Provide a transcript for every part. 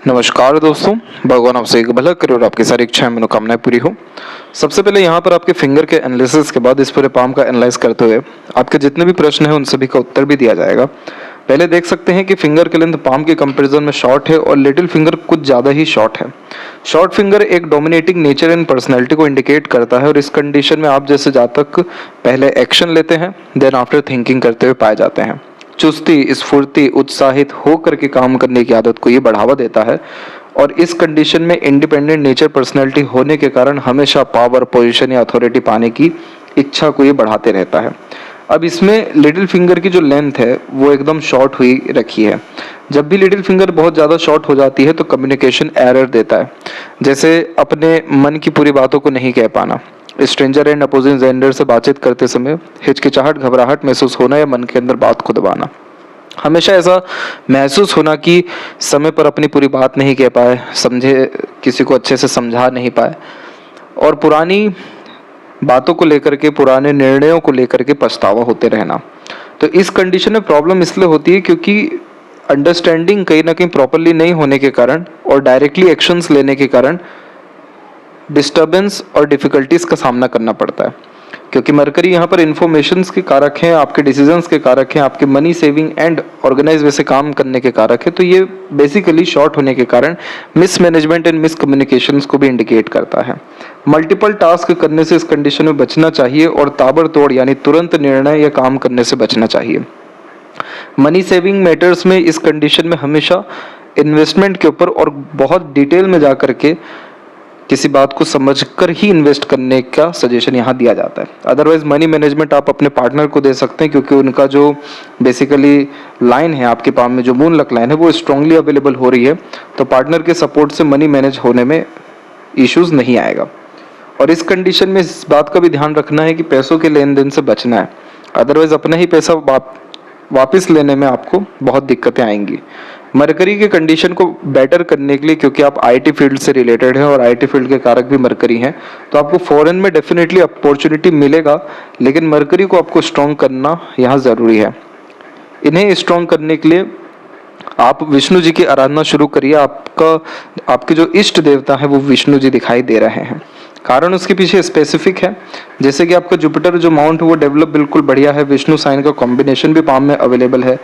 नमस्कार दोस्तों, भगवान आपसे एक भला करे और आपकी सारी इच्छाएं मनोकामनाएं पूरी हो। सबसे पहले यहाँ पर आपके फिंगर के एनालिसिस के बाद इस पूरे पाम का एनालाइज करते हुए आपके जितने भी प्रश्न हैं उन सभी का उत्तर भी दिया जाएगा। पहले देख सकते हैं कि फिंगर के लेंथ पाम के कंपैरिजन में शॉर्ट है और लिटिल फिंगर कुछ ज़्यादा ही शॉर्ट है। शॉर्ट फिंगर एक डोमिनेटिंग नेचर एंड पर्सनैलिटी को इंडिकेट करता है और इस कंडीशन में आप जैसे जातक पहले एक्शन लेते हैं देन आफ्टर थिंकिंग करते हुए पाए जाते हैं। चुस्ती, स्फूर्ति, उत्साहित होकर के काम करने की आदत को ये बढ़ावा देता है और इस कंडीशन में इंडिपेंडेंट नेचर पर्सनैलिटी होने के कारण हमेशा पावर, पोजीशन या अथॉरिटी पाने की इच्छा को ये बढ़ाते रहता है। अब इसमें लिटिल फिंगर की जो लेंथ है वो एकदम शॉर्ट हुई रखी है। जब भी लिटिल फिंगर बहुत ज़्यादा शॉर्ट हो जाती है तो कम्युनिकेशन एरर देता है, जैसे अपने मन की पूरी बातों को नहीं कह पाना, स्ट्रेंजर एंड अपोजिंग जेंडर से बातचीत करते समय हिचकिचाहट, घबराहट महसूस होना या मन के अंदर बात को दबाना, हमेशा ऐसा महसूस होना कि समय पर अपनी पूरी बात नहीं कह पाए, समझे किसी को अच्छे से समझा नहीं पाए और पुरानी बातों को लेकर के, पुराने निर्णयों को लेकर के पछतावा होते रहना। तो इस कंडीशन में प्रॉब्लम इसलिए होती है क्योंकि अंडरस्टैंडिंग कहीं ना कहीं प्रॉपरली नहीं होने के कारण और डायरेक्टली एक्शंस लेने के कारण डिस्टर्बेंस और डिफिकल्टीज का सामना करना पड़ता है। क्योंकि मरकरी यहाँ पर इन्फॉर्मेशंस के कारक हैं, आपके डिसीजंस के कारक हैं, आपके मनी सेविंग एंड ऑर्गेनाइज वैसे काम करने के कारक है। तो ये बेसिकली शॉर्ट होने के कारण miss management and miss communications को भी इंडिकेट करता है। मल्टीपल टास्क करने से इस कंडीशन में बचना चाहिए और ताबड़तोड़ यानी तुरंत निर्णय या काम करने से बचना चाहिए। मनी सेविंग मैटर्स में इस कंडीशन में हमेशा इन्वेस्टमेंट के ऊपर और बहुत डिटेल में जा करके किसी बात को समझकर ही इन्वेस्ट करने का सजेशन यहाँ दिया जाता है। अदरवाइज मनी मैनेजमेंट आप अपने पार्टनर को दे सकते हैं क्योंकि उनका जो बेसिकली लाइन है आपके पाम में, जो मून लक लाइन है, वो स्ट्रांगली अवेलेबल हो रही है, तो पार्टनर के सपोर्ट से मनी मैनेज होने में इश्यूज नहीं आएगा। और इस कंडीशन में इस बात का भी ध्यान रखना है कि पैसों के लेन देन से बचना है, अदरवाइज अपना ही पैसा वापस लेने में आपको बहुत दिक्कतें आएंगी। मरकरी के कंडीशन को बेटर करने के लिए, क्योंकि आप आईटी फील्ड से रिलेटेड हैं और आईटी फील्ड के कारक भी मरकरी हैं, तो आपको फॉरेन में डेफिनेटली अपॉर्चुनिटी मिलेगा, लेकिन मरकरी को आपको स्ट्रॉन्ग करना यहाँ ज़रूरी है। इन्हें स्ट्रॉन्ग करने के लिए आप विष्णु जी की आराधना शुरू करिए। आपके जो इष्ट देवता हैं वो विष्णु जी दिखाई दे रहे हैं। कारण उसके पीछे स्पेसिफिक है, जैसे कि आपका जुपिटर जो माउंट है वो डेवलप बिल्कुल बढ़िया है, विष्णु साइन का कॉम्बिनेशन भी पाम में अवेलेबल है,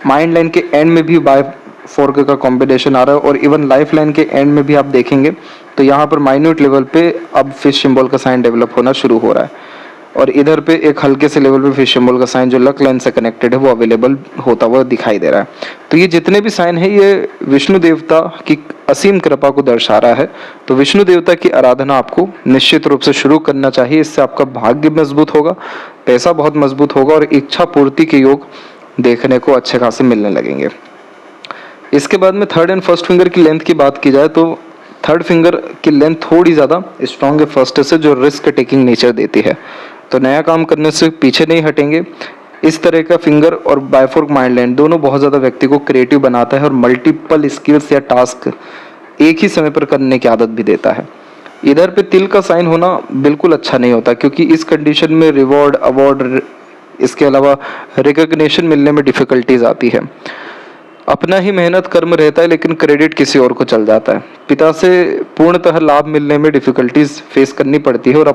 माइंड लाइन के एंड में भी बाय 4 का कॉम्बिनेशन आ रहा है और इवन लाइफ लाइन के एंड में भी आप देखेंगे तो यहाँ पर माइन्यूट लेवल पे अब फिश सिंबल का साइन डेवलप होना शुरू हो रहा है और इधर पे एक हल्के से लेवल पे फिश सिंबल का साइन जो लक लाइन से कनेक्टेड है वो अवेलेबल होता हुआ दिखाई दे रहा है। तो ये जितने भी साइन है ये विष्णु देवता की असीम कृपा को दर्शा रहा है। तो विष्णु देवता की आराधना आपको निश्चित रूप से शुरू करना चाहिए। इससे आपका भाग्य मजबूत होगा, पैसा बहुत मजबूत होगा और इच्छा पूर्ति के योग देखने को अच्छे खासे मिलने लगेंगे। इसके बाद में थर्ड एंड फर्स्ट फिंगर की लेंथ की बात की जाए तो थर्ड फिंगर की लेंथ थोड़ी ज़्यादा स्ट्रॉन्ग है फर्स्ट से, जो रिस्क टेकिंग नेचर देती है, तो नया काम करने से पीछे नहीं हटेंगे। इस तरह का फिंगर और बायफोर्क माइंड लाइन दोनों बहुत ज़्यादा व्यक्ति को क्रिएटिव बनाता है और मल्टीपल स्किल्स या टास्क एक ही समय पर करने की आदत भी देता है। इधर पे तिल का साइन होना बिल्कुल अच्छा नहीं होता क्योंकि इस कंडीशन में रिवॉर्ड, अवार्ड, इसके अलावा रिकॉग्निशन मिलने में डिफिकल्टीज आती है। अपना ही मेहनत कर्म रहता है लेकिन क्रेडिट किसी और को चल जाता है। पिता से पूर्णतः लाभ मिलने में डिफिकल्टीज फेस करनी पड़ती है और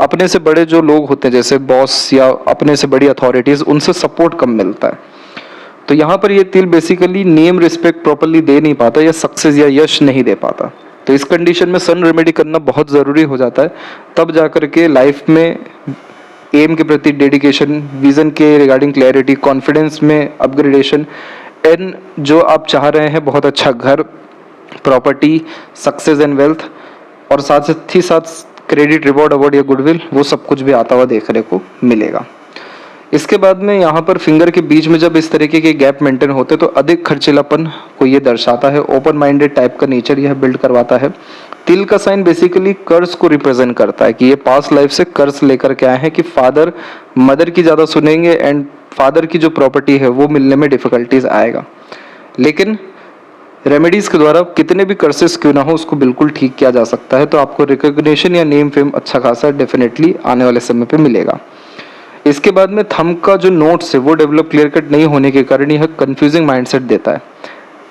अपने से बड़े जो लोग होते हैं जैसे बॉस या अपने से बड़ी अथॉरिटीज, उनसे सपोर्ट कम मिलता है। तो यहाँ पर ये तिल बेसिकली नेम रिस्पेक्ट प्रॉपरली दे नहीं पाता या सक्सेस या यश नहीं दे पाता। तो इस कंडीशन में सन रेमेडी करना बहुत ज़रूरी हो जाता है, तब जाकर के लाइफ में एम के प्रति डेडिकेशन, विजन के रिगार्डिंग क्लैरिटी, कॉन्फिडेंस में अपग्रेडेशन एंड जो आप चाह रहे हैं बहुत अच्छा घर, प्रॉपर्टी, सक्सेस एंड वेल्थ और साथ ही साथ क्रेडिट, रिवॉर्ड, अवार्ड या गुडविल, वो सब कुछ भी आता हुआ देखने को मिलेगा। इसके बाद में यहाँ पर फिंगर के बीच में जब इस तरीके के गैप मेंटेन होते तो अधिक खर्चीलापन को ये दर्शाता है। ओपन माइंडेड टाइप का नेचर यह बिल्ड करवाता है। तिल का साइन बेसिकली कर्ज को रिप्रेजेंट करता है कि ये पास्ट लाइफ से कर्ज लेकर के आए हैं कि फादर मदर की ज़्यादा सुनेंगे एंड फादर की जो प्रॉपर्टी है वो मिलने में डिफिकल्टीज आएगा। लेकिन रेमेडीज के द्वारा कितने भी कर्सेस क्यों ना हो उसको बिल्कुल ठीक किया जा सकता है। तो आपको रिकॉग्निशन या नेम फेम अच्छा खासा डेफिनेटली आने वाले समय पे मिलेगा। इसके बाद में थंब का जो नोट्स है वो डेवलप क्लियर कट नहीं होने के कारण यह कंफ्यूजिंग माइंडसेट देता है।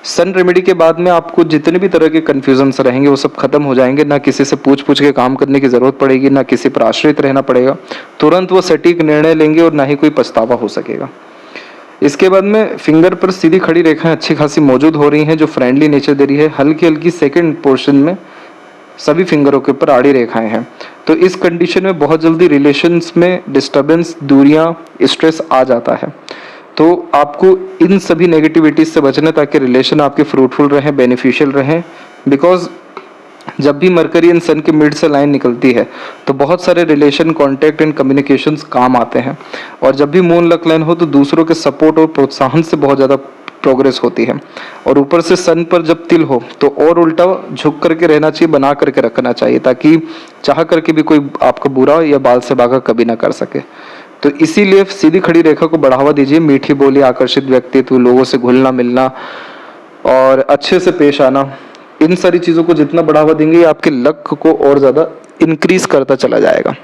सन रेमेडी के बाद में आपको जितने भी तरह के कन्फ्यूजन्स रहेंगे वो सब खत्म हो जाएंगे। ना किसी से पूछ पूछ के काम करने की ज़रूरत पड़ेगी, ना किसी पर आश्रित रहना पड़ेगा। तुरंत वो सटीक निर्णय लेंगे और ना ही कोई पछतावा हो सकेगा। इसके बाद में फिंगर पर सीधी खड़ी रेखाएं अच्छी खासी मौजूद हो रही हैं जो फ्रेंडली नेचर दे रही है। हल्की हल्की सेकंड पोर्शन में सभी फिंगरों के ऊपर आड़ी रेखाएं हैं। तो इस कंडीशन में बहुत जल्दी रिलेशंस में डिस्टर्बेंस, दूरियां, स्ट्रेस आ जाता है। तो आपको इन सभी नेगेटिविटीज से बचना ताकि रिलेशन आपके फ्रूटफुल रहें, बेनिफिशियल रहें। बिकॉज जब भी मरकरी एंड सन के मिड से लाइन निकलती है तो बहुत सारे रिलेशन, कॉन्टैक्ट एंड कम्युनिकेशंस काम आते हैं। और जब भी मून लक लाइन हो तो दूसरों के सपोर्ट और प्रोत्साहन से बहुत ज़्यादा प्रोग्रेस होती है। और ऊपर से सन पर जब तिल हो तो और उल्टा झुक करके रहना चाहिए, बना करके रखना चाहिए, ताकि चाह करके भी कोई आपका बुरा या बाल से भागा कभी ना कर सके। तो इसीलिए सीधी खड़ी रेखा को बढ़ावा दीजिए। मीठी बोली, आकर्षित व्यक्तित्व, लोगों से घुलना मिलना और अच्छे से पेश आना, इन सारी चीज़ों को जितना बढ़ावा देंगे आपके लक को और ज़्यादा इंक्रीज करता चला जाएगा।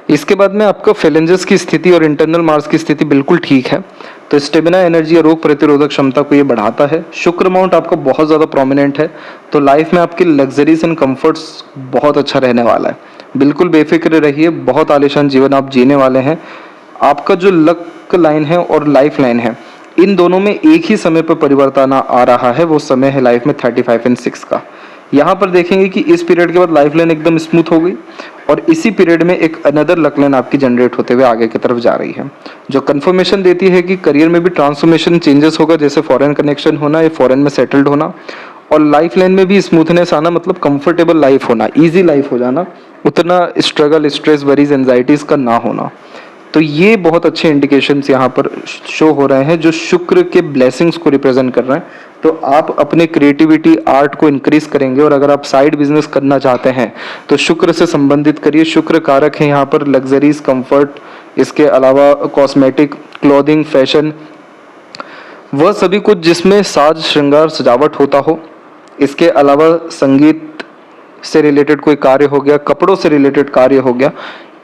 इसके बाद में आपका फेलेंजेस की स्थिति और इंटरनल मार्स की स्थिति बिल्कुल ठीक है। तो स्टेमिना, एनर्जी और रोग प्रतिरोधक क्षमता को ये बढ़ाता है। शुक्र अमाउंट आपका बहुत ज़्यादा प्रोमिनेंट है। तो लाइफ में आपकी लग्जरीज एंड कंफर्ट्स बहुत अच्छा रहने वाला है। बिल्कुल बेफिक्र रहिए, बहुत आलीशान जीवन आप जीने वाले हैं। आपका जो लक लाइन है और लाइफ लाइन है, इन दोनों में एक ही समय पर परिवर्तन आ रहा है। वो समय है लाइफ में 35 एंड 6 का। यहाँ पर देखेंगे कि इस पीरियड के बाद लाइफ लाइन एकदम स्मूथ हो गई और इसी पीरियड में एक अनदर लक लाइन आपकी जनरेट होते हुए आगे की तरफ जा रही है, जो कंफर्मेशन देती है कि करियर में भी ट्रांसफॉर्मेशन, चेंजेस होगा, जैसे फॉरेन कनेक्शन होना या फॉरेन में सेटल्ड होना। और लाइफ लाइन में भी स्मूथनेस आना, मतलब कंफर्टेबल लाइफ होना, ईजी लाइफ हो जाना, उतना स्ट्रगल, स्ट्रेस, वरीज, एंजाइटीज का ना होना। तो ये बहुत अच्छे इंडिकेशंस यहाँ पर शो हो रहे हैं जो शुक्र के ब्लेसिंग्स को रिप्रेजेंट कर रहे हैं। तो आप अपने क्रिएटिविटी, आर्ट को इंक्रीज करेंगे। और अगर आप साइड बिजनेस करना चाहते हैं तो शुक्र से संबंधित करिए। शुक्र कारक है यहाँ पर लग्जरीज, कंफर्ट, इसके अलावा कॉस्मेटिक, क्लोथिंग, फैशन, वह सभी कुछ जिसमें साज, श्रृंगार, सजावट होता हो। इसके अलावा संगीत से रिलेटेड कोई कार्य हो गया, कपड़ों से रिलेटेड कार्य हो गया,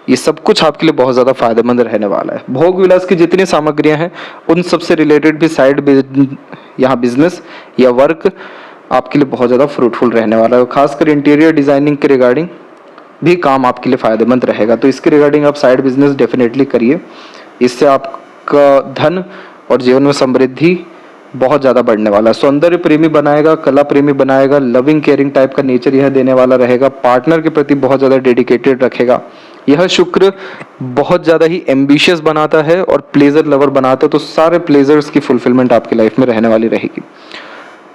ये सब कुछ आपके लिए बहुत ज़्यादा फायदेमंद रहने वाला है। भोग विलास की जितनी सामग्रियां हैं उन सब से रिलेटेड भी साइड यहाँ बिजनेस या वर्क आपके लिए बहुत ज़्यादा फ्रूटफुल रहने वाला है। खासकर इंटीरियर डिजाइनिंग के रिगार्डिंग भी काम आपके लिए फायदेमंद रहेगा। तो इसके रिगार्डिंग आप साइड बिजनेस डेफिनेटली करिए। इससे आपका धन और जीवन में समृद्धि बहुत ज़्यादा बढ़ने वाला है। सौंदर्य प्रेमी बनाएगा, कला प्रेमी बनाएगा, लविंग केयरिंग टाइप का नेचर यह देने वाला रहेगा। पार्टनर के प्रति बहुत ज़्यादा डेडिकेटेड रखेगा। यह शुक्र बहुत ज़्यादा ही एम्बिशियस बनाता है और प्लेजर लवर बनाता है। तो सारे प्लेजर्स की फुलफिलमेंट आपकी लाइफ में रहने वाली रहेगी।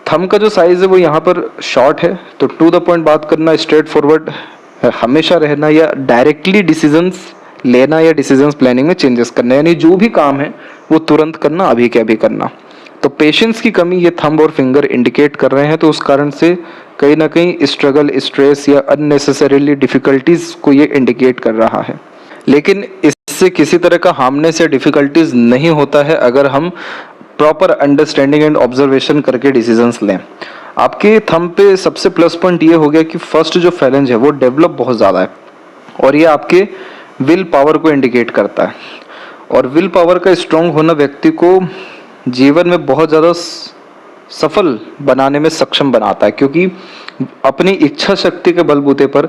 थंब का जो साइज है वो यहाँ पर शॉर्ट है। तो टू द पॉइंट बात करना, स्ट्रेट फॉरवर्ड हमेशा रहना, या डायरेक्टली डिसीजंस लेना या डिसीजंस प्लानिंग में चेंजेस करना, यानी जो भी काम है वो तुरंत करना, अभी के अभी करना। तो पेशेंस की कमी ये थंब और फिंगर इंडिकेट कर रहे हैं। तो उस कारण से कहीं ना कहीं स्ट्रगल, स्ट्रेस या अननेसेसरीली डिफिकल्टीज को ये इंडिकेट कर रहा है। लेकिन इससे किसी तरह का हार्मनेस या डिफिकल्टीज नहीं होता है अगर हम प्रॉपर अंडरस्टैंडिंग एंड ऑब्जर्वेशन करके डिसीजंस लें। आपके थंब पे सबसे प्लस पॉइंट ये हो गया कि फर्स्ट जो फैलेंज है वो डेवलप बहुत ज़्यादा है और ये आपके विल पावर को इंडिकेट करता है। और विल पावर का स्ट्रॉन्ग होना व्यक्ति को जीवन में बहुत ज़्यादा सफल बनाने में सक्षम बनाता है, क्योंकि अपनी इच्छा शक्ति के बलबूते पर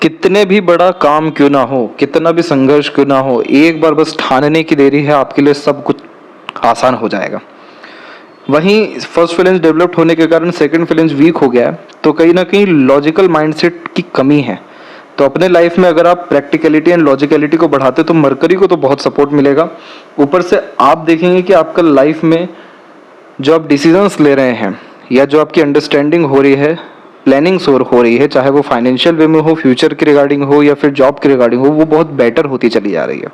कितने भी बड़ा काम क्यों ना हो, कितना भी संघर्ष क्यों ना हो, एक बार बस ठानने की देरी है, आपके लिए सब कुछ आसान हो जाएगा। वहीं फर्स्ट फैलेंज डेवलप्ड होने के कारण सेकंड फैलेंज वीक हो गया है। तो कहीं ना कहीं लॉजिकल माइंडसेट की कमी है। तो अपने लाइफ में अगर आप प्रैक्टिकलिटी एंड लॉजिकलिटी को बढ़ाते तो मरकरी को तो बहुत सपोर्ट मिलेगा। ऊपर से आप देखेंगे कि आपका लाइफ में जो आप डिसीजंस ले रहे हैं या जो आपकी अंडरस्टैंडिंग हो रही है, प्लानिंग्स हो रही है, चाहे वो फाइनेंशियल वे में हो, फ्यूचर के रिगार्डिंग हो या फिर जॉब के रिगार्डिंग हो, वो बहुत बेटर होती चली जा रही है।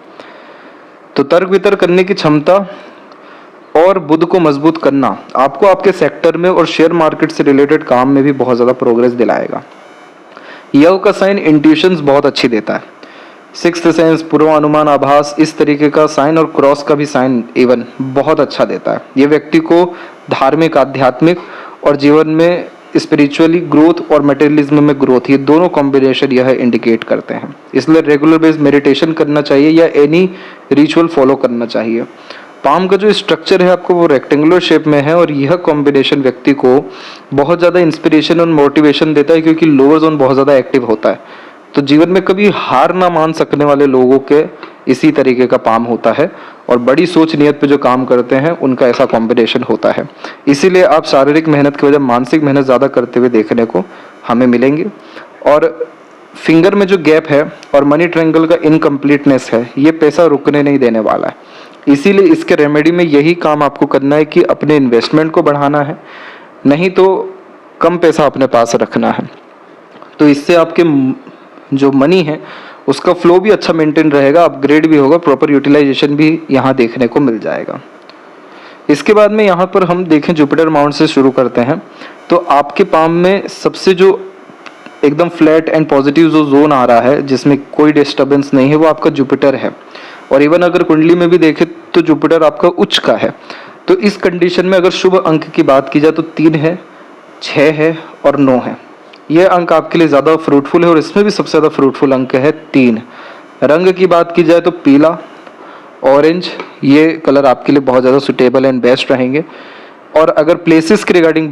तो तर्क वितर्क करने की क्षमता और बुद्ध को मजबूत करना आपको आपके सेक्टर में और शेयर मार्केट से रिलेटेड काम में भी बहुत ज़्यादा प्रोग्रेस दिलाएगा। यव का साइन इंट्यूशंस बहुत अच्छी देता है। सिक्स्थ सेंस, पूर्वानुमान, आभास, इस तरीके का साइन और क्रॉस का भी साइन इवन बहुत अच्छा देता है। ये व्यक्ति को धार्मिक, आध्यात्मिक और जीवन में स्पिरिचुअली ग्रोथ और मटेरियलिज्म में ग्रोथ, ये दोनों कॉम्बिनेशन यह इंडिकेट करते हैं। इसलिए रेगुलर बेस मेडिटेशन करना चाहिए या एनी रिचुअल फॉलो करना चाहिए। पाम का जो स्ट्रक्चर है आपको वो रेक्टेंगुलर शेप में है और यह कॉम्बिनेशन व्यक्ति को बहुत ज़्यादा इंस्पिरेशन और मोटिवेशन देता है क्योंकि लोअर जोन बहुत ज़्यादा एक्टिव होता है। तो जीवन में कभी हार ना मान सकने वाले लोगों के इसी तरीके का पाम होता है और बड़ी सोच नियत पे जो काम करते हैं उनका ऐसा कॉम्बिनेशन होता है। इसीलिए आप शारीरिक मेहनत की वजह मानसिक मेहनत ज़्यादा करते हुए देखने को हमें मिलेंगे। और फिंगर में जो गैप है और मनी ट्रायंगल का इनकम्प्लीटनेस है, ये पैसा रुकने नहीं देने वाला है। इसीलिए इसके रेमेडी में यही काम आपको करना है कि अपने इन्वेस्टमेंट को बढ़ाना है, नहीं तो कम पैसा अपने पास रखना है। तो इससे आपके जो मनी है उसका फ्लो भी अच्छा मेंटेन रहेगा, अपग्रेड भी होगा, प्रॉपर यूटिलाइजेशन भी यहाँ देखने को मिल जाएगा। इसके बाद में यहाँ पर हम देखें जुपिटर माउंट से शुरू करते हैं। तो आपके पाम में सबसे जो एकदम फ्लैट एंड पॉजिटिव जो जोन आ रहा है जिसमें कोई डिस्टर्बेंस नहीं है वो आपका जुपिटर है। और इवन अगर कुंडली में भी देखें तो जुपिटर आपका उच्च का है। तो इस कंडीशन में अगर शुभ अंक की बात की जाए तो 3 है, 6 है और 9 है। यह अंक आपके लिए ज़्यादा फ्रूटफुल है और इसमें भी सबसे ज़्यादा फ्रूटफुल अंक है 3। रंग की बात की जाए तो पीला, ऑरेंज, ये कलर आपके लिए बहुत ज़्यादा सुटेबल एंड बेस्ट रहेंगे। और अगर प्लेसेस के रिगार्डिंग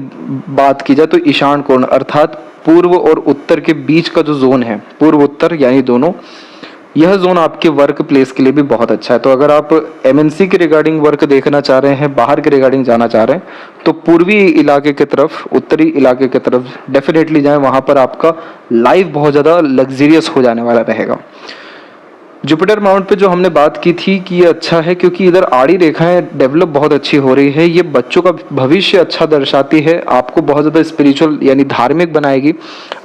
बात की जाए तो ईशान कोण अर्थात पूर्व और उत्तर के बीच का जो जोन है, पूर्व उत्तर यानी दोनों, यह जोन आपके वर्क प्लेस के लिए भी बहुत अच्छा है। तो अगर आप एमएनसी के रिगार्डिंग वर्क देखना चाह रहे हैं, बाहर के रिगार्डिंग जाना चाह रहे हैं, तो पूर्वी इलाके की तरफ, उत्तरी इलाके की तरफ डेफिनेटली जाएं। वहाँ पर आपका लाइफ बहुत ज़्यादा लग्जरियस हो जाने वाला रहेगा। जुपिटर माउंट पे जो हमने बात की थी कि ये अच्छा है क्योंकि इधर आड़ी रेखाएं डेवलप बहुत अच्छी हो रही है। ये बच्चों का भविष्य अच्छा दर्शाती है, आपको बहुत ज़्यादा स्पिरिचुअल यानी धार्मिक बनाएगी।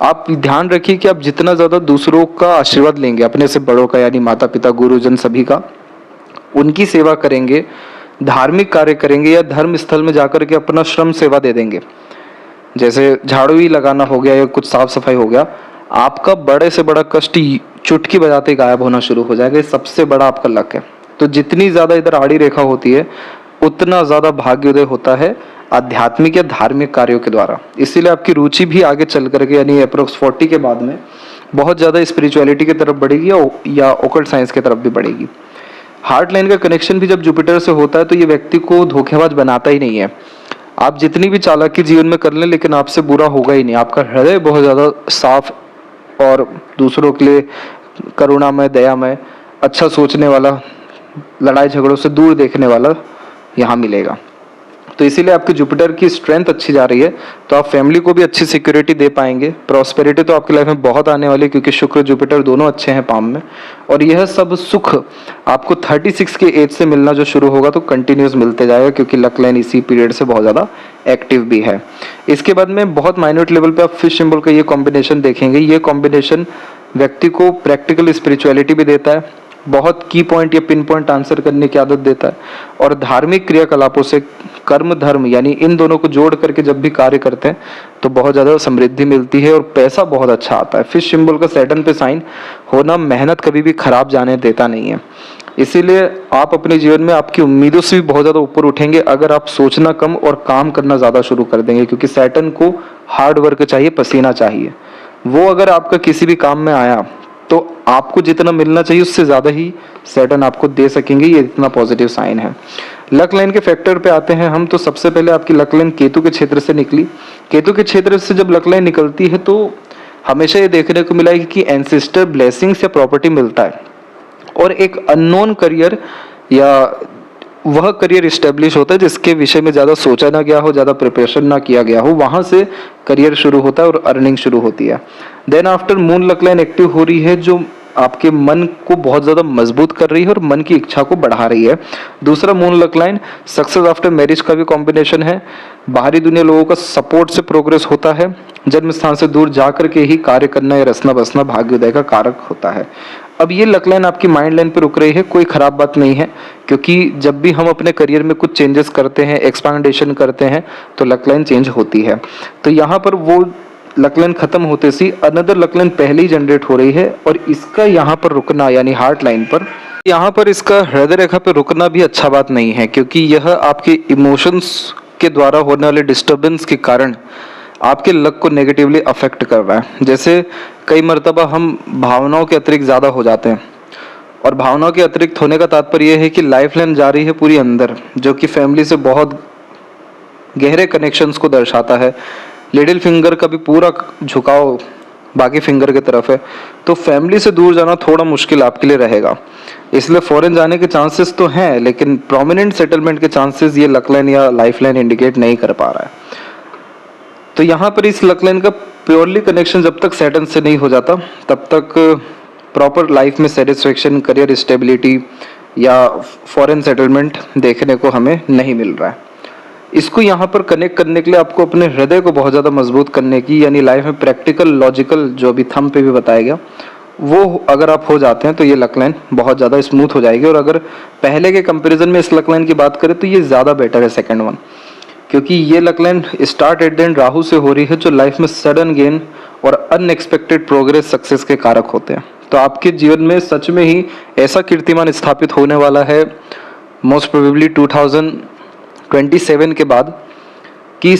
आप ध्यान रखिए कि आप जितना ज़्यादा दूसरों का आशीर्वाद लेंगे, अपने से बड़ों का यानी माता पिता गुरुजन सभी का, उनकी सेवा करेंगे, धार्मिक कार्य करेंगे या धर्म स्थल में जाकर के अपना श्रम सेवा दे देंगे, जैसे झाड़ू ही लगाना हो गया या कुछ साफ सफाई हो गया, आपका बड़े से बड़ा कष्ट चुटकी बजाते गायब होना शुरू हो जाएगा। ये सबसे बड़ा आपका लक है। तो जितनी ज़्यादा इधर आड़ी रेखा होती है उतना ज़्यादा भाग्योदय होता है आध्यात्मिक या धार्मिक कार्यों के द्वारा। इसीलिए आपकी रुचि भी आगे चल करके यानी अप्रोक्स 40 के बाद में बहुत ज़्यादा स्पिरिचुअलिटी की तरफ बढ़ेगी या ओकल्ट साइंस की तरफ भी बढ़ेगी। हार्ट लाइन का कनेक्शन भी जब जुपिटर से होता है तो ये व्यक्ति को धोखेबाज बनाता ही नहीं है। आप जितनी भी चालाकी जीवन में कर लें लेकिन आपसे बुरा होगा ही नहीं। आपका हृदय बहुत ज़्यादा साफ और दूसरों के लिए करुणामय, दयामय, अच्छा सोचने वाला, लड़ाई झगड़ों से दूर देखने वाला यहाँ मिलेगा। तो इसीलिए आपकी जुपिटर की स्ट्रेंथ अच्छी जा रही है, तो आप फैमिली को भी अच्छी सिक्योरिटी दे पाएंगे। प्रॉस्पेरिटी तो आपकी लाइफ में बहुत आने वाली है क्योंकि शुक्र जुपिटर दोनों अच्छे हैं पाम में। और यह सब सुख आपको 36 के एज से मिलना जो शुरू होगा तो कंटिन्यूस मिलते जाएगा क्योंकि लक लाइन इसी पीरियड से बहुत ज़्यादा एक्टिव भी है। इसके बाद में बहुत माइन्यूट लेवल पे आप फिश सिंबल का ये कॉम्बिनेशन देखेंगे। ये कॉम्बिनेशन व्यक्ति को प्रैक्टिकल स्पिरिचुअलिटी भी देता है, बहुत की पॉइंट या पिन पॉइंट आंसर करने की आदत देता है और धार्मिक क्रियाकलापों से कर्म धर्म यानी इन दोनों को जोड़ करके जब भी कार्य करते हैं तो बहुत ज़्यादा समृद्धि मिलती है और पैसा बहुत अच्छा आता है। फिश सिंबल का सैटर्न पे साइन होना मेहनत कभी भी खराब जाने देता नहीं है। इसीलिए आप अपने जीवन में आपकी उम्मीदों से भी बहुत ज़्यादा ऊपर उठेंगे अगर आप सोचना कम और काम करना ज़्यादा शुरू कर देंगे, क्योंकि सैटर्न को हार्ड वर्क चाहिए, पसीना चाहिए। वो अगर आपका किसी भी काम में आया तो आपको जितना मिलना चाहिए उससे ज़्यादा ही सैटर्न आपको दे सकेंगे। ये इतना पॉजिटिव साइन है। लक लाइन के फैक्टर पे आते हैं हम। तो सबसे पहले आपकी लक लाइन केतु के क्षेत्र से निकली। केतु के क्षेत्र से जब लक लाइन निकलती है तो हमेशा ये देखने को मिला है कि एंसेस्टर ब्लेसिंग्स या प्रॉपर्टी मिलता है और एक अननोन करियर या वह करियर इस्टेब्लिश होता है जिसके विषय में ज़्यादा सोचा ना गया हो, ज़्यादा प्रिपरेशन ना किया गया हो, वहाँ से करियर शुरू होता है और अर्निंग शुरू होती है। Then after moon luck line active हो रही है जो आपके मन को बहुत ज़्यादा मजबूत कर रही है और मन की इच्छा को बढ़ा रही है। दूसरा moon luck line success after marriage का भी कॉम्बिनेशन है। बाहरी दुनिया लोगों का सपोर्ट से प्रोग्रेस होता है। जन्म स्थान से दूर जा करके ही कार्य करना या रसना बसना भाग्योदय का कारक होता है। अब ये लक लाइन आपकी माइंड लाइन पे रुक रही है, कोई खराब बात नहीं है, क्योंकि जब भी हम अपने करियर में कुछ चेंजेस करते हैं, एक्सपांडेशन करते हैं तो लक लाइन चेंज होती है। तो यहाँ पर वो लक लाइन खत्म होते सी अनदर लक लाइन पहले ही जनरेट हो रही है और इसका यहाँ पर रुकना यानी हार्ट लाइन पर, यहाँ पर इसका हृदय रेखा पर रुकना भी अच्छा बात नहीं है, क्योंकि यह आपके इमोशंस के द्वारा होने वाले डिस्टर्बेंस के कारण आपके लक को नेगेटिवली अफेक्ट कर रहा है। जैसे कई मर्तबा हम भावनाओं के अतिरिक्त ज़्यादा हो जाते हैं और भावनाओं के अतिरिक्त होने का तात्पर्य यह है कि लाइफ लाइन जा रही है पूरी अंदर, जो कि फैमिली से बहुत गहरे कनेक्शंस को दर्शाता है। लिटिल फिंगर का भी पूरा झुकाव बाकी फिंगर की तरफ है, तो फैमिली से दूर जाना थोड़ा मुश्किल आपके लिए रहेगा। इसलिए फॉरेन जाने के चांसेस तो हैं, लेकिन प्रोमिनेंट सेटलमेंट के चांसेस ये लक लाइन या लाइफ लाइन इंडिकेट नहीं कर पा रहा है। तो यहाँ पर इस लक लाइन का प्योरली कनेक्शन जब तक सैटर्न से नहीं हो जाता तब तक प्रॉपर लाइफ में सेटिस्फेक्शन, करियर स्टेबिलिटी या फॉरेन सेटलमेंट देखने को हमें नहीं मिल रहा है। इसको यहाँ पर कनेक्ट करने के लिए आपको अपने हृदय को बहुत ज़्यादा मजबूत करने की, यानी लाइफ में प्रैक्टिकल लॉजिकल जो अभी थंब पे भी बताया गया, वो अगर आप हो जाते हैं तो ये लक लाइन बहुत ज़्यादा स्मूथ हो जाएगी। और अगर पहले के कंपैरिजन में इस लक लाइन की बात करें तो ये ज़्यादा बेटर है सेकंड वन, क्योंकि ये luck line start at the end Rahu से हो रही है, जो लाइफ में सडन गेन और अनएक्सपेक्टेड प्रोग्रेस सक्सेस के कारक होते हैं। तो आपके जीवन में सच में ही ऐसा कीर्तिमान स्थापित होने वाला है मोस्ट प्रोबेबली 2027 के बाद कि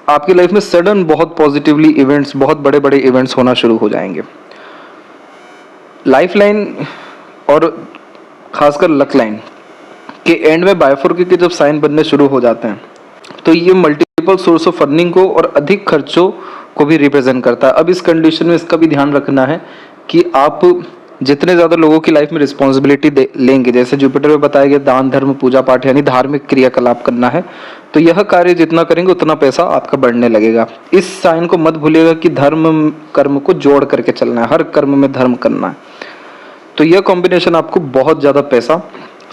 आपकी लाइफ में सडन बहुत पॉजिटिवली इवेंट्स, बहुत बड़े बड़े इवेंट्स होना शुरू हो जाएंगे। लाइफ लाइन और खासकर लक लाइन के एंड में बायफोर्क के जब साइन बनने शुरू हो जाते हैं तो ये मल्टीपल सोर्स ऑफ अर्निंग को और अधिक खर्चों को भी रिप्रेजेंट करता है। अब इस कंडीशन में इसका भी ध्यान रखना है कि आप जितने ज़्यादा लोगों की लाइफ में रिस्पॉन्सिबिलिटी लेंगे, जैसे जुपिटर में बताया गया दान धर्म पूजा पाठ यानी धार्मिक क्रियाकलाप करना है, तो यह कार्य जितना करेंगे उतना पैसा आपका बढ़ने लगेगा। इस साइन को मत भूलिएगा कि धर्म कर्म को जोड़ करके चलना है, हर कर्म में धर्म करना है। तो यह कॉम्बिनेशन आपको बहुत ज़्यादा पैसा,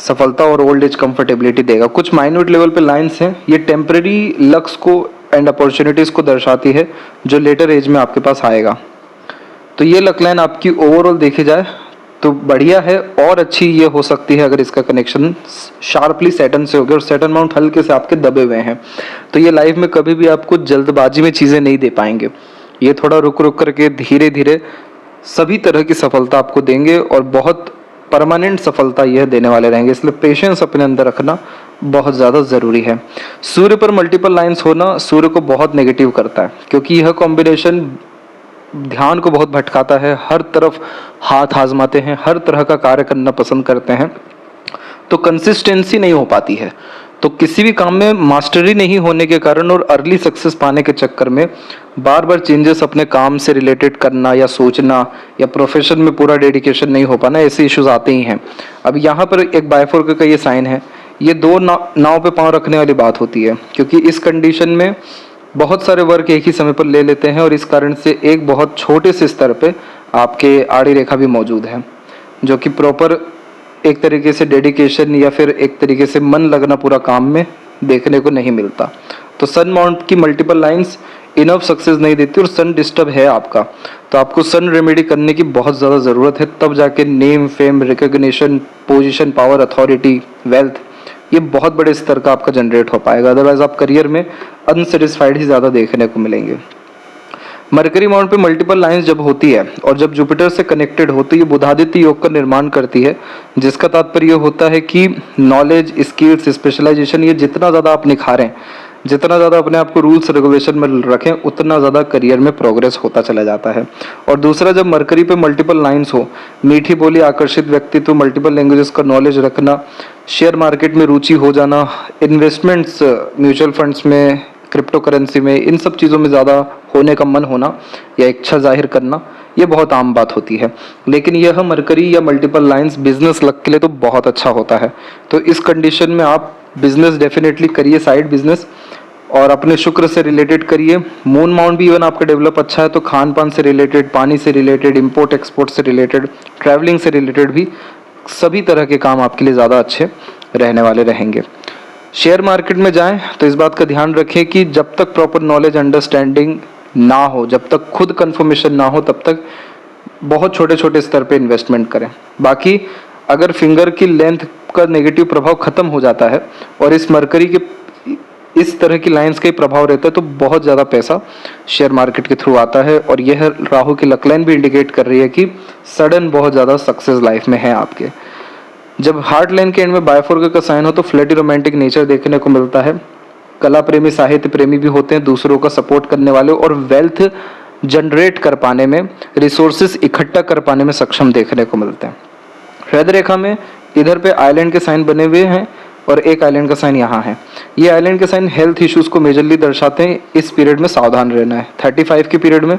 सफलता और ओल्ड एज कंफर्टेबिलिटी देगा। कुछ माइन्यूट लेवल पे लाइंस हैं, ये टेम्पररी लक्स को एंड अपॉर्चुनिटीज़ को दर्शाती है जो लेटर एज में आपके पास आएगा। तो ये लक लाइन आपकी ओवरऑल देखी जाए तो बढ़िया है, और अच्छी ये हो सकती है अगर इसका कनेक्शन शार्पली सैटर्न से हो गया और सैटर्न माउंट हल्के से आपके दबे हुए हैं, तो ये लाइफ में कभी भी आपको जल्दबाजी में चीज़ें नहीं दे पाएंगे। ये थोड़ा रुक रुक करके धीरे धीरे सभी तरह की सफलता आपको देंगे और बहुत परमानेंट सफलता यह देने वाले रहेंगे। इसलिए पेशेंस अपने अंदर रखना बहुत ज़्यादा ज़रूरी है। सूर्य पर मल्टीपल लाइंस होना सूर्य को बहुत नेगेटिव करता है, क्योंकि यह कॉम्बिनेशन ध्यान को बहुत भटकाता है, हर तरफ हाथ आजमाते हैं, हर तरह का कार्य करना पसंद करते हैं, तो कंसिस्टेंसी नहीं हो पाती है। तो किसी भी काम में मास्टरी नहीं होने के कारण और अर्ली सक्सेस पाने के चक्कर में बार बार चेंजेस अपने काम से रिलेटेड करना या सोचना या प्रोफेशन में पूरा डेडिकेशन नहीं हो पाना, ऐसे इश्यूज आते ही हैं। अब यहाँ पर एक बायफोर्क का ये साइन है, ये दो नाव पे पांव रखने वाली बात होती है, क्योंकि इस कंडीशन में बहुत सारे वर्क एक ही समय पर ले लेते हैं और इस कारण से एक बहुत छोटे से स्तर पे आपके आड़ी रेखा भी मौजूद है, जो कि प्रॉपर एक तरीके से डेडिकेशन या फिर एक तरीके से मन लगना पूरा काम में देखने को नहीं मिलता। तो सन माउंट की मल्टीपल लाइंस इनफ सक्सेस नहीं देती और सन डिस्टर्ब है आपका, तो आपको सन रेमेडी करने की बहुत ज़्यादा ज़रूरत है, तब जाके name, fame, recognition, position, power, authority, wealth, ये बहुत बड़े स्तर का आपका जनरेट हो पाएगा। अदरवाइज आप करियर में अनसेटिस्फाइड ही ज़्यादा देखने को मिलेंगे। मरकरी माउंट पे मल्टीपल लाइंस जब होती है और जब जुपिटर से कनेक्टेड होती है, बुधादित्य योग का निर्माण करती है, जिसका तात्पर्य होता है कि नॉलेज, स्किल्स, स्पेशलाइजेशन, ये जितना ज़्यादा आप निखारें, जितना ज़्यादा अपने आप को रूल्स रेगुलेशन में रखें, उतना ज़्यादा करियर में प्रोग्रेस होता चला जाता है। और दूसरा, जब मरकरी पे मल्टीपल लाइंस हो, मीठी बोली, आकर्षित व्यक्तित्व, मल्टीपल लैंग्वेजेस का नॉलेज रखना, शेयर मार्केट में रुचि हो जाना, इन्वेस्टमेंट्स, म्यूचुअल फंड्स में, क्रिप्टो करेंसी में, इन सब चीज़ों में ज़्यादा होने का मन होना या इच्छा जाहिर करना, ये बहुत आम बात होती है। लेकिन यह मरकरी या मल्टीपल लाइंस बिजनेस लक के लिए तो बहुत अच्छा होता है। तो इस कंडीशन में आप बिजनेस डेफिनेटली करिए, साइड बिजनेस, और अपने शुक्र से रिलेटेड करिए। मून माउंट भी इवन आपका डेवलप अच्छा है, तो खान पान से रिलेटेड, पानी से रिलेटेड, इंपोर्ट एक्सपोर्ट से रिलेटेड, ट्रैवलिंग से रिलेटेड भी सभी तरह के काम आपके लिए ज़्यादा अच्छे रहने वाले रहेंगे। शेयर मार्केट में जाएं तो इस बात का ध्यान रखें कि जब तक प्रॉपर नॉलेज, अंडरस्टैंडिंग ना हो, जब तक खुद कंफर्मेशन ना हो, तब तक बहुत छोटे छोटे स्तर पे इन्वेस्टमेंट करें। बाकी अगर फिंगर की लेंथ का नेगेटिव प्रभाव खत्म हो जाता है और इस मरकरी के इस तरह की लाइंस का ही प्रभाव रहता है, तो बहुत ज़्यादा पैसा शेयर मार्केट के थ्रू आता है। और यह राहु की लक लाइन भी इंडिकेट कर रही है कि सडन बहुत ज़्यादा सक्सेस लाइफ में है आपके। जब हार्ट लाइन के एंड में बायफोर्क का साइन हो तो फ्लर्टी रोमांटिक नेचर देखने को मिलता है। कला प्रेमी, साहित्य प्रेमी भी होते हैं, दूसरों का सपोर्ट करने वाले और वेल्थ जनरेट कर पाने में, रिसोर्सेज इकट्ठा कर पाने में सक्षम देखने को मिलते हैं। श्वेत रेखा में इधर पे आइलैंड के साइन बने हुए हैं और एक आइलैंड का साइन यहाँ है। ये आइलैंड के साइन हेल्थ इश्यूज को मेजरली दर्शाते हैं। इस पीरियड में सावधान रहना है 35 के पीरियड में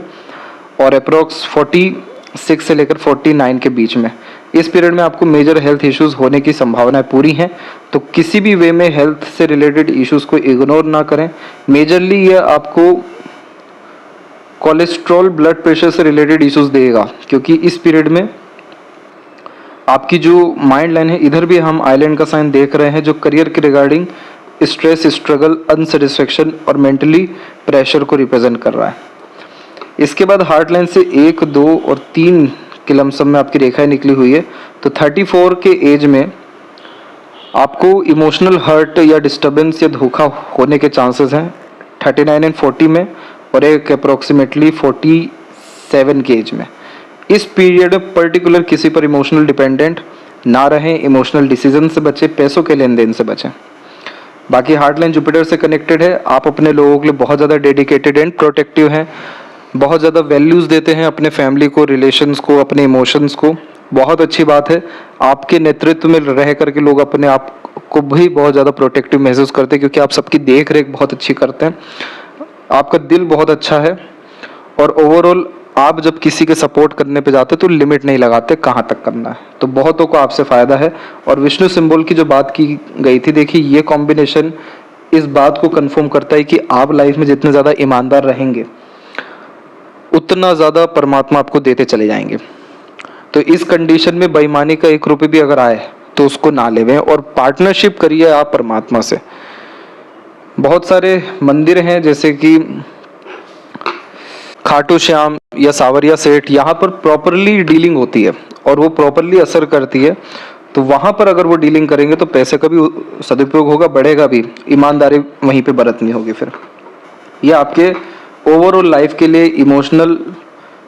और अप्रोक्स 46 से लेकर 49 के बीच में। इस पीरियड में आपको मेजर हेल्थ इश्यूज होने की संभावनाएं पूरी हैं, तो किसी भी वे में हेल्थ से रिलेटेड इश्यूज को इग्नोर ना करें। मेजरली ये आपको कोलेस्ट्रॉल, ब्लड प्रेशर से रिलेटेड इश्यूज देगा, क्योंकि इस पीरियड में आपकी जो माइंड लाइन है, इधर भी हम आइलैंड का साइन देख रहे हैं, जो करियर के रिगार्डिंग स्ट्रेस, स्ट्रगल, अनसेटिस्फेक्शन और मेंटली प्रेशर को रिप्रेजेंट कर रहा है। इसके बाद हार्ट लाइन से 1, 2 और 3 के लमसम में आपकी रेखाएं निकली हुई है। तो 34 के एज में आपको इमोशनल हर्ट या डिस्टर्बेंस या धोखा होने के चांसेस हैं 39 एंड 40 में, और एक अप्रोक्सीमेटली 47 के एज में। इस पीरियड में पर्टिकुलर किसी पर इमोशनल डिपेंडेंट ना रहें, इमोशनल डिसीजन से बचें, पैसों के लेन देन से बचें। बाकी हार्ट लाइन जुपिटर से कनेक्टेड है। आप अपने लोगों के लिए बहुत ज़्यादा डेडिकेटेड एंड प्रोटेक्टिव हैं, बहुत ज़्यादा वैल्यूज़ देते हैं अपने फैमिली को, रिलेशंस को, अपने इमोशंस को। बहुत अच्छी बात है, आपके नेतृत्व में रह करके लोग अपने आप को भी बहुत ज़्यादा प्रोटेक्टिव महसूस करते हैं, क्योंकि आप सबकी देख रेख बहुत अच्छी करते हैं। आपका दिल बहुत अच्छा है और ओवरऑल आप जब किसी के सपोर्ट करने पे जाते तो लिमिट नहीं लगाते कहाँ तक करना है, तो बहुतों को आपसे फ़ायदा है। और विष्णु सिंबल की जो बात की गई थी, देखिए ये कॉम्बिनेशन इस बात को कंफर्म करता है कि आप लाइफ में जितने ज़्यादा ईमानदार रहेंगे उतना ज़्यादा परमात्मा आपको देते चले जाएंगे। तो इस कंडीशन में बेईमानी का 1 रुपये भी अगर आए तो उसको ना लेवें और पार्टनरशिप करिए आप परमात्मा से। बहुत सारे मंदिर हैं जैसे कि खाटू श्याम या सावरिया सेठ, यहाँ पर प्रॉपरली डीलिंग होती है और वो प्रॉपरली असर करती है। तो वहाँ पर अगर वो डीलिंग करेंगे तो पैसे का भी सदुपयोग होगा, बढ़ेगा भी, ईमानदारी वहीं पे बरतनी होगी। फिर ये आपके ओवरऑल लाइफ के लिए, इमोशनल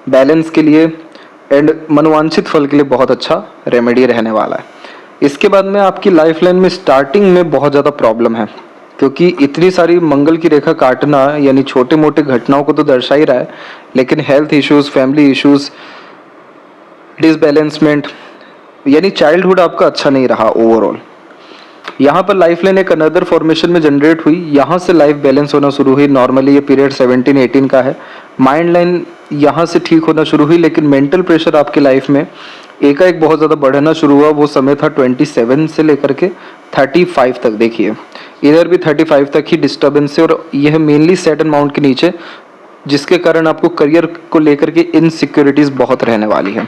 बैलेंस के लिए एंड मनोवांछित फल के लिए बहुत अच्छा रेमेडी रहने वाला है। इसके बाद में आपकी लाइफ लाइन में स्टार्टिंग में बहुत ज़्यादा प्रॉब्लम है, क्योंकि इतनी सारी मंगल की रेखा काटना यानी छोटे मोटे घटनाओं को तो दर्शा ही रहा है, लेकिन हेल्थ इश्यूज, फैमिली इश्यूज, डिसबैलेंसमेंट यानी चाइल्डहुड आपका अच्छा नहीं रहा ओवरऑल। यहाँ पर लाइफ लाइन एक अनदर फॉर्मेशन में जनरेट हुई, यहाँ से लाइफ बैलेंस होना शुरू हुई। नॉर्मली ये पीरियड 17-18 का है। माइंड लाइन यहाँ से ठीक होना शुरू हुई, लेकिन मेंटल प्रेशर आपकी लाइफ में एकाएक बहुत ज़्यादा बढ़ना शुरू हुआ। वो समय था 27 से लेकर के 35 तक। देखिए इधर भी 35 तक ही डिस्टर्बेंस है, और यह मेनली सैटर्न माउंट के नीचे, जिसके कारण आपको करियर को लेकर के इनसिक्योरिटीज़ बहुत रहने वाली है।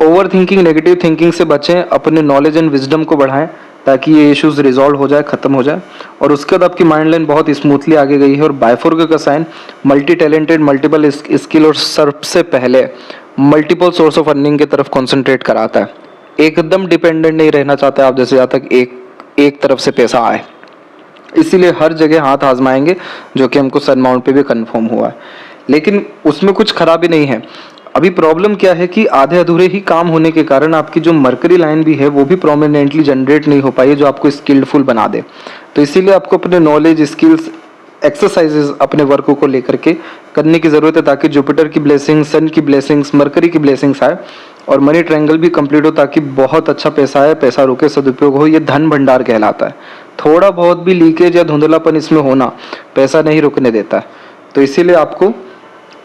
ओवर थिंकिंग, नेगेटिव थिंकिंग से बचें, अपने नॉलेज एंड विजडम को बढ़ाएं ताकि ये इश्यूज रिजॉल्व हो जाए, खत्म हो जाए। और उसके बाद आपकी माइंड लाइन बहुत स्मूथली आगे गई है। और बायफोर्क का sign multi talented, multiple skill और सबसे पहले मल्टीपल सोर्स ऑफ अर्निंग की तरफ कॉन्सेंट्रेट कराता है। एकदम डिपेंडेंट नहीं रहना चाहते आप, जैसे जहाँ तक एक तरफ से पैसा आए, इसीलिए हर जगह हाथ आजमाएंगे, जो कि हमको सन माउंट पे भी कंफर्म हुआ है। लेकिन उसमें कुछ खराबी नहीं है। अभी प्रॉब्लम क्या है कि आधे अधूरे ही काम होने के कारण आपकी जो मरकरी लाइन भी है वो भी प्रोमिनेंटली जनरेट नहीं हो पाई है, जो आपको स्किल्डफुल बना दे। तो इसीलिए आपको अपने नॉलेज, स्किल्स, एक्सरसाइजेज अपने वर्कों को लेकर के करने की ज़रूरत है, ताकि जुपिटर की ब्लेसिंग्स, सन की ब्लेसिंग्स, मरकरी की ब्लेसिंग्स आए और मनी ट्रायंगल भी कंप्लीट हो, ताकि बहुत अच्छा पैसा आए, पैसा रुके, सदुपयोग हो। ये धन भंडार कहलाता है। थोड़ा बहुत भी लीकेज या धुंधलापन इसमें होना पैसा नहीं रुकने देता है। तो इसीलिए आपको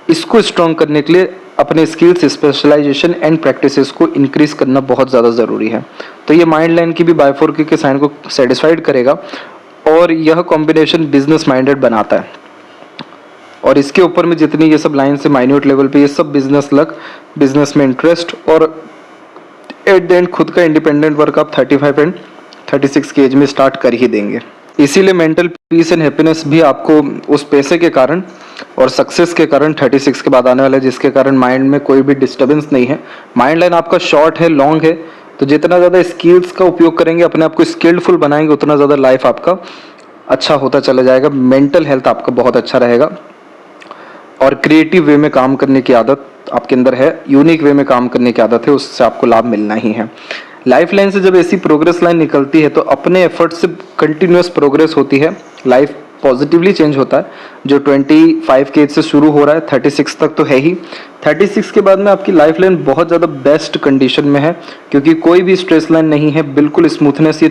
इसको स्ट्रॉन्ग करने के लिए अपने स्किल्स, स्पेशलाइजेशन एंड प्रैक्टिसेस को इंक्रीज करना बहुत ज़्यादा ज़रूरी है। तो ये माइंड लाइन की भी बायफोर्क के साइन को सेटिस्फाइड करेगा और यह कॉम्बिनेशन बिजनेस माइंडेड बनाता है। और इसके ऊपर में जितनी ये सब लाइन से माइन्यूट लेवल पे ये सब बिजनेस लक, बिजनेस में इंटरेस्ट और एट द एंड खुद का इंडिपेंडेंट वर्क आप 35 एंड 36 की एज में स्टार्ट कर ही देंगे। इसीलिए मेंटल पीस एंड हैप्पीनेस भी आपको उस पैसे के कारण और सक्सेस के कारण 36 के बाद आने वाला है, जिसके कारण माइंड में कोई भी डिस्टर्बेंस नहीं है। माइंड लाइन आपका शॉर्ट है, लॉन्ग है, तो जितना ज़्यादा स्किल्स का उपयोग करेंगे, अपने आप को स्किल्डफुल बनाएंगे, उतना ज़्यादा लाइफ आपका अच्छा होता चला जाएगा। मेंटल हेल्थ आपका बहुत अच्छा रहेगा और क्रिएटिव वे में काम करने की आदत आपके अंदर है, यूनिक वे में काम करने की आदत है, उससे आपको लाभ मिलना ही है। लाइफ लाइन से जब ऐसी प्रोग्रेस लाइन निकलती है तो अपने एफर्ट से कंटिन्यूस प्रोग्रेस होती है, लाइफ पॉजिटिवली चेंज होता है। जो 25 के एज से शुरू हो रहा है 36 तक तो है ही, 36 के बाद में आपकी लाइफ लाइन बहुत ज़्यादा बेस्ट कंडीशन में है, क्योंकि कोई भी स्ट्रेस लाइन नहीं है, बिल्कुल स्मूथनेस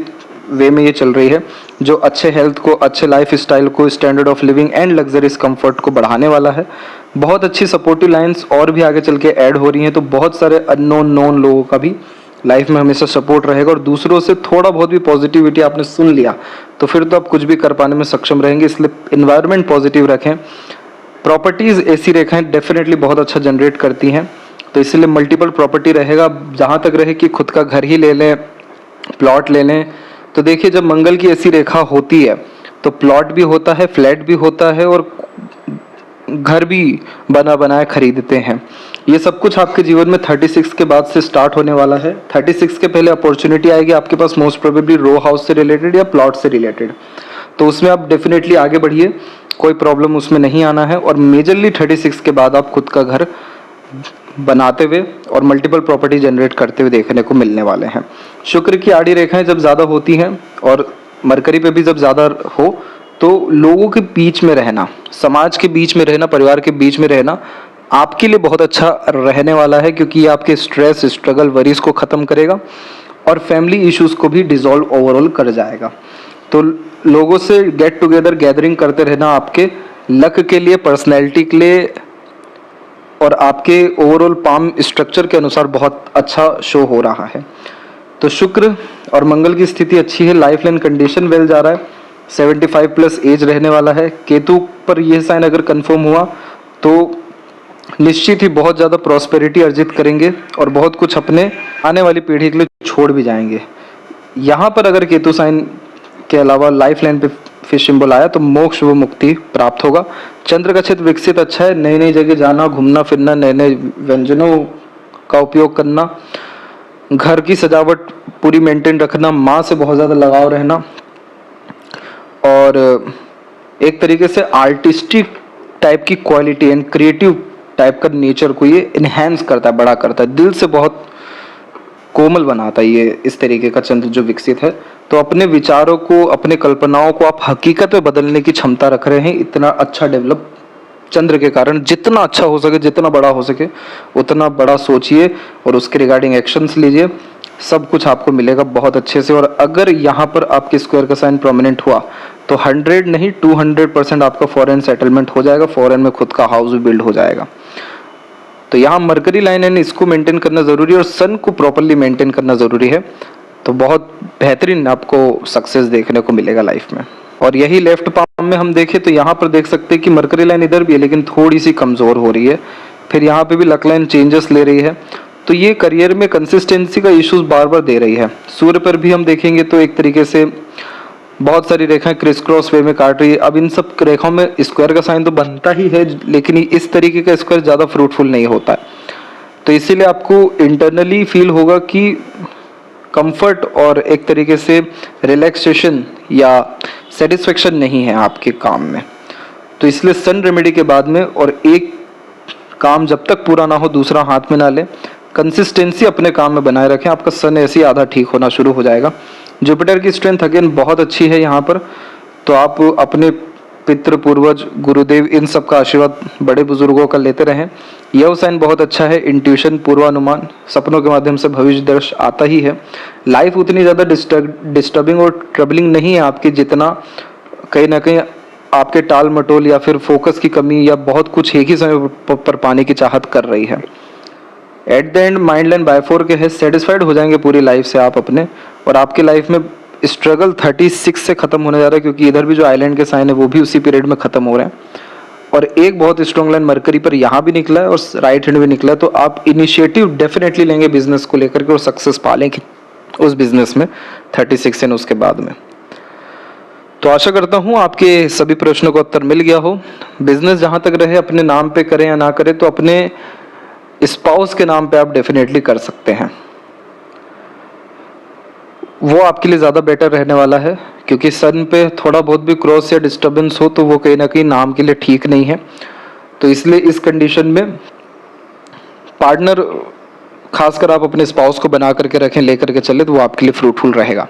वे में ये चल रही है, जो अच्छे हेल्थ को, अच्छे लाइफ स्टाइल को, standard of living and luxurious comfort को बढ़ाने वाला है। बहुत अच्छी सपोर्टिव लाइंस और भी आगे चल के ऐड हो रही हैं, तो बहुत सारे अननोन नोन लोगों का भी लाइफ में हमेशा सपोर्ट रहेगा, और दूसरों से थोड़ा बहुत भी पॉजिटिविटी आपने सुन लिया तो फिर तो आप कुछ भी कर पाने में सक्षम रहेंगे। इसलिए इन्वायरमेंट पॉजिटिव रखें। प्रॉपर्टीज़ ऐसी रेखाएं डेफिनेटली बहुत अच्छा जनरेट करती हैं, तो इसलिए मल्टीपल प्रॉपर्टी रहेगा। जहाँ तक रहे कि खुद का घर ही ले लें, प्लॉट ले लें, तो देखिए जब मंगल की ऐसी रेखा होती है तो प्लॉट भी होता है, फ्लैट भी होता है, और घर भी बना बनाए खरीदते हैं। ये सब कुछ आपके जीवन में 36 के बाद से स्टार्ट होने वाला है। 36 के पहले अपॉर्चुनिटी आएगी आपके पास, मोस्ट प्रोबेबली रो हाउस से रिलेटेड या प्लॉट से रिलेटेड, तो उसमें आप डेफिनेटली आगे बढ़िए, कोई प्रॉब्लम उसमें नहीं आना है। और मेजरली 36 के बाद आप खुद का घर बनाते हुए और मल्टीपल प्रॉपर्टी जनरेट करते हुए देखने को मिलने वाले हैं। शुक्र की आड़ी रेखाएं जब ज़्यादा होती हैं और मरकरी पे भी जब ज़्यादा हो, तो लोगों के बीच में रहना, समाज के बीच में रहना, परिवार के बीच में रहना आपके लिए बहुत अच्छा रहने वाला है, क्योंकि ये आपके स्ट्रेस, स्ट्रगल, वरीज को ख़त्म करेगा और फैमिली इश्यूज को भी डिसॉल्व ओवरऑल कर जाएगा। तो लोगों से गेट टुगेदर, गैदरिंग करते रहना आपके लक के लिए, पर्सनैलिटी के लिए और आपके ओवरऑल पाम स्ट्रक्चर के अनुसार बहुत अच्छा शो हो रहा है। तो शुक्र और मंगल की स्थिति अच्छी है, लाइफ लाइन कंडीशन वेल जा रहा है, 75 प्लस एज रहने वाला है। केतु पर यह साइन अगर कंफर्म हुआ तो निश्चित ही बहुत ज़्यादा प्रॉस्पेरिटी अर्जित करेंगे और बहुत कुछ अपने आने वाली पीढ़ी के लिए छोड़ भी जाएंगे। यहाँ पर अगर केतु साइन के अलावा लाइफ लाइन पे फिश सिंबल आया तो मोक्ष व मुक्ति प्राप्त होगा। चंद्र का क्षेत्र विकसित अच्छा है, नई नई जगह जाना, घूमना फिरना, नए नए व्यंजनों का उपयोग करना, घर की सजावट पूरी मेंटेन रखना, माँ से बहुत ज़्यादा लगाव रहना, और एक तरीके से आर्टिस्टिक टाइप की क्वालिटी एंड क्रिएटिव टाइप का नेचर को ये इन्हेंस करता है, बड़ा करता है, दिल से बहुत कोमल बनाता है ये इस तरीके का चंद्र जो विकसित है। तो अपने विचारों को, अपने कल्पनाओं को आप हकीकत में बदलने की क्षमता रख रहे हैं। इतना अच्छा डेवलप चंद्र के कारण, जितना अच्छा हो सके, जितना बड़ा हो सके उतना बड़ा सोचिए और उसके रिगार्डिंग एक्शंस लीजिए, सब कुछ आपको मिलेगा बहुत अच्छे से। और अगर यहाँ पर आपके स्क्वायर का साइन प्रोमिनेंट हुआ तो 100 नहीं 200% आपका फॉरेन सेटलमेंट हो जाएगा, फॉरेन में खुद का हाउस भी बिल्ड हो जाएगा। तो यहाँ मरकरी लाइन है, इसको मेंटेन करना ज़रूरी है और सन को प्रॉपरली मेंटेन करना ज़रूरी है। तो बहुत बेहतरीन आपको सक्सेस देखने को मिलेगा लाइफ में। और यही लेफ्ट पाम में हम देखें तो यहाँ पर देख सकते हैं कि मरकरी लाइन इधर भी है लेकिन थोड़ी सी कमज़ोर हो रही है। फिर यहाँ पे भी लक लाइन चेंजेस ले रही है, तो ये करियर में कंसिस्टेंसी का इश्यूज बार बार दे रही है। सूर्य पर भी हम देखेंगे तो एक तरीके से बहुत सारी रेखाएं क्रिस क्रॉस वे में काट रही है। अब इन सब रेखाओं में स्क्वायर का साइन तो बनता ही है, लेकिन इस तरीके का स्क्वायर ज़्यादा फ्रूटफुल नहीं होता है। तो इसीलिए आपको इंटरनली फील होगा कि कंफर्ट और एक तरीके से रिलैक्सेशन या सेटिस्फेक्शन नहीं है आपके काम में। तो इसलिए सन रेमेडी के बाद में, और एक काम जब तक पूरा ना हो दूसरा हाथ में ना ले, कंसिस्टेंसी अपने काम में बनाए रखें। आपका सन ऐसे ही आधा ठीक होना शुरू हो जाएगा। जुपिटर की स्ट्रेंथ अगेन बहुत अच्छी है यहाँ पर, तो आप अपने पितृ, पूर्वज, गुरुदेव, इन सब का आशीर्वाद बड़े बुजुर्गों का लेते रहें। यह साइन बहुत अच्छा है, इंट्यूशन, पूर्वानुमान, सपनों के माध्यम से भविष्य दर्श आता ही है। लाइफ उतनी ज़्यादा डिस्टर्बिंग और ट्रबलिंग नहीं है आपकी, जितना कहीं ना कहीं आपके टाल मटोल या फिर फोकस की कमी या बहुत कुछ एक ही समय पर पाने की चाहत कर रही है। At the end mind line by 4 के है, सेटिस्फाइड हो जाएंगे पूरी लाइफ से आप अपने, और आपकी लाइफ में स्ट्रगल 36 से खत्म होने जा रहा है, क्योंकि इधर भी जो आइलैंड के साइन है वो भी उसी पीरियड में खत्म हो रहे हैं। और एक बहुत स्ट्रॉन्ग लाइन मरकरी पर यहाँ भी निकला है और राइट हैंड भी निकला है, तो आप इनिशिएटिव डेफिनेटली लेंगे बिजनेस को लेकर के और सक्सेस पालेंगे उस बिजनेस में 36 एंड उसके बाद में। तो आशा करता हूँ आपके सभी प्रश्नों का उत्तर मिल गया हो। बिजनेस जहाँ तक रहे अपने नाम पे करें या ना करें, तो अपने स्पाउस के नाम पे आप डेफिनेटली कर सकते हैं, वो आपके लिए ज़्यादा बेटर रहने वाला है, क्योंकि सन पे थोड़ा बहुत भी क्रॉस या डिस्टर्बेंस हो तो वो कहीं ना कहीं नाम के लिए ठीक नहीं है। तो इसलिए इस कंडीशन में पार्टनर खासकर आप अपने स्पाउस को बना करके रखें, लेकर के चले, तो वो आपके लिए फ्रूटफुल रहेगा।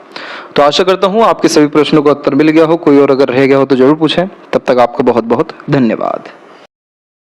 तो आशा करता हूँ आपके सभी प्रश्नों का उत्तर मिल गया हो। कोई और अगर रह गया हो तो जरूर पूछें। तब तक आपका बहुत बहुत धन्यवाद।